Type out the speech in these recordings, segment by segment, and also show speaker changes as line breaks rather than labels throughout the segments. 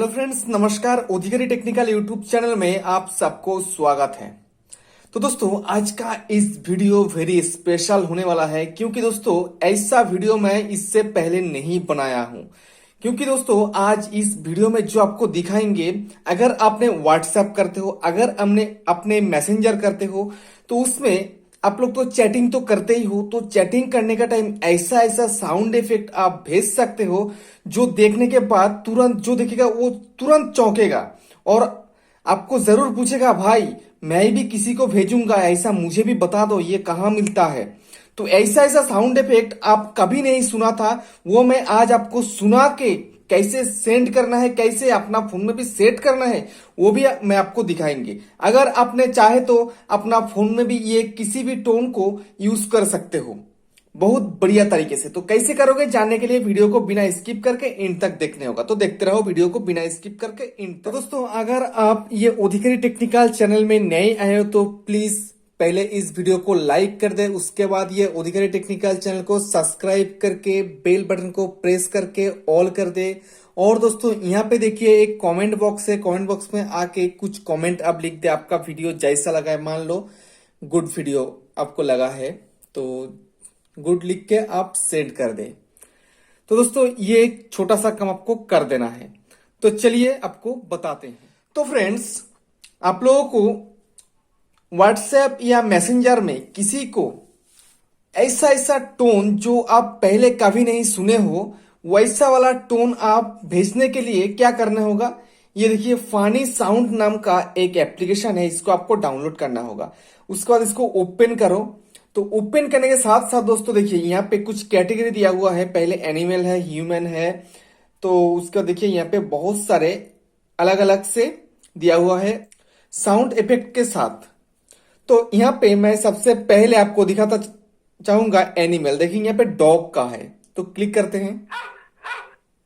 Hello friends, नमस्कार। अधिकारी technical YouTube channel में आप सबको स्वागत है। तो दोस्तों, आज का इस वीडियो वेरी स्पेशल होने वाला है, क्योंकि दोस्तों ऐसा वीडियो मैं इससे पहले नहीं बनाया हूं। क्योंकि दोस्तों आज इस वीडियो में जो आपको दिखाएंगे, अगर आपने व्हाट्सएप करते हो, अगर हमने अपने मैसेंजर करते हो, तो उसमें आप लोग तो चैटिंग तो करते ही हो। तो चैटिंग करने का टाइम ऐसा ऐसा साउंड इफेक्ट आप भेज सकते हो जो देखने के बाद तुरंत जो देखेगा वो तुरंत चौंकेगा और आपको जरूर पूछेगा, भाई मैं भी किसी को भेजूंगा, ऐसा मुझे भी बता दो, ये कहाँ मिलता है। तो ऐसा ऐसा साउंड इफेक्ट आप कभी नहीं सुना था, वो मैं आज आपको सुना के कैसे सेंड करना है, कैसे अपना फोन में भी सेट करना है, वो भी मैं आपको दिखाएंगे। अगर आपने चाहे तो अपना फोन में भी ये किसी भी टोन को यूज कर सकते हो बहुत बढ़िया तरीके से। तो कैसे करोगे जानने के लिए वीडियो को बिना स्किप करके एंड तक देखने होगा। तो देखते रहो वीडियो को बिना स्किप करके एंड तक। तो दोस्तों, अगर आप ये अधिकारी टेक्निकल चैनल में नए आए हो तो प्लीज पहले इस वीडियो को लाइक कर दे, उसके बाद ये अधिकारी टेक्निकल चैनल को सब्सक्राइब करके बेल बटन को प्रेस करके ऑल कर दे। और दोस्तों यहाँ पे देखिए एक कमेंट बॉक्स है, कमेंट बॉक्स में आके कुछ कमेंट आप लिख दे, आपका वीडियो जैसा लगा है। मान लो गुड वीडियो आपको लगा है तो गुड लिख के आप सेंड कर दे। तो दोस्तों ये एक छोटा सा काम आपको कर देना है। तो चलिए आपको बताते हैं। तो फ्रेंड्स, आप लोगों को व्हाट्सएप या मैसेंजर में किसी को ऐसा ऐसा टोन जो आप पहले कभी नहीं सुने हो, वैसा वाला टोन आप भेजने के लिए क्या करना होगा, ये देखिए फानी साउंड नाम का एक एप्लीकेशन है, इसको आपको डाउनलोड करना होगा। उसके बाद इसको ओपन करो। तो ओपन करने के साथ साथ दोस्तों देखिए यहाँ पे कुछ कैटेगरी दिया हुआ है, पहले एनिमल है, ह्यूमन है, तो उसका देखिए यहाँ पे बहुत सारे अलग अलग से दिया हुआ है साउंड इफेक्ट के साथ। तो यहाँ पे मैं सबसे पहले आपको दिखाता चाहूंगा एनिमल। देखिए यहाँ पे डॉग का है, तो क्लिक करते हैं।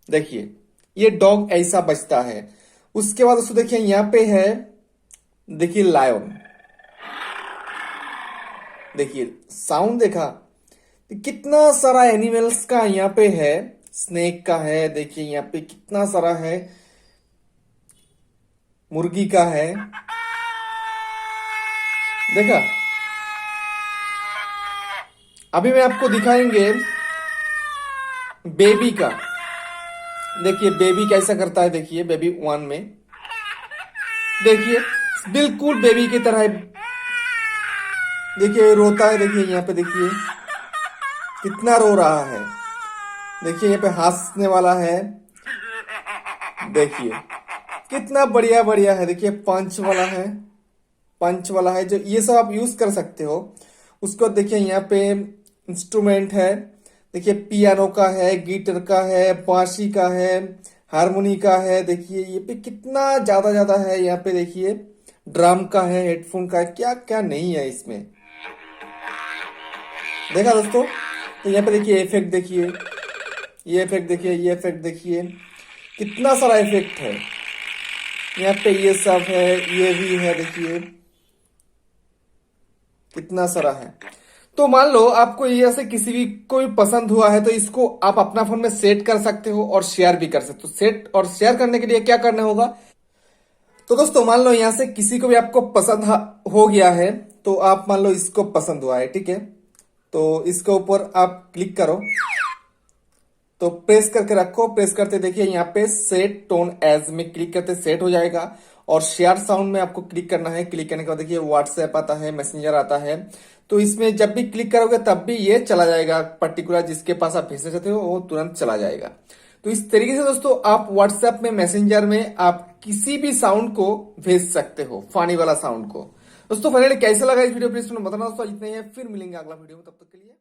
देखिए ये डॉग ऐसा बजता है। उसके बाद दोस्तों देखिए यहाँ पे है, देखिए लायन। देखिए साउंड देखा, कितना सारा एनिमल्स का यहाँ पे है। स्नेक का है, देखिए यहाँ पे कितना सारा है। मुर्गी का है, देखा। अभी मैं आपको दिखाएंगे बेबी का। देखिए बेबी कैसा करता है, देखिए बेबी वन में देखिए बिल्कुल बेबी की तरह है। देखिए रोता है, देखिए यहाँ पे देखिए कितना रो रहा है। देखिए यहाँ पे हंसने वाला है, देखिए कितना बढ़िया बढ़िया है। देखिए पंच वाला है, पंच वाला है, जो ये सब आप यूज कर सकते हो। उसको देखिए यहाँ पे इंस्ट्रूमेंट है, देखिए पियानो का है, गिटार का है, बांसुरी का है, हारमोनी का है। देखिए ये पे कितना ज्यादा ज्यादा है। यहाँ पे देखिए ड्रम का है, हेडफोन का है, क्या क्या नहीं है इसमें। देखा दोस्तों। तो यहाँ पे देखिए इफेक्ट, देखिए ये इफेक्ट, देखिए ये इफेक्ट, देखिए कितना सारा इफेक्ट है। यहाँ पे ये सब है, ये भी है, देखिए कितना सारा है। तो मान लो आपको ये से किसी भी कोई पसंद हुआ है तो इसको आप अपना फोन में सेट कर सकते हो और शेयर भी कर सकते हो। सेट और शेयर करने के लिए क्या करना होगा, तो दोस्तों मान लो यहाँ से किसी को भी आपको पसंद हो गया है, तो आप मान लो इसको पसंद हुआ है, ठीक है। तो इसके ऊपर आप क्लिक करो, तो प्रेस करके रखो। प्रेस करते देखिए यहाँ पे सेट टोन एज में क्लिक करते सेट हो जाएगा। और शेयर साउंड में आपको क्लिक करना है। क्लिक करने के बाद देखिए व्हाट्सएप आता है, मैसेंजर आता है। तो इसमें जब भी क्लिक करोगे तब भी ये चला जाएगा, पर्टिकुलर जिसके पास आप भेजना चाहते हो वो तुरंत चला जाएगा। तो इस तरीके से दोस्तों आप व्हाट्सएप में, मैसेंजर में आप किसी भी साउंड को भेज सकते हो, फानी वाला साउंड को। दोस्तों फाइनली कैसा लगा इस वीडियो, प्लीज बताना दोस्तों। इतना ही है, फिर मिलेंगे अगला वीडियो में, तब तक के लिए।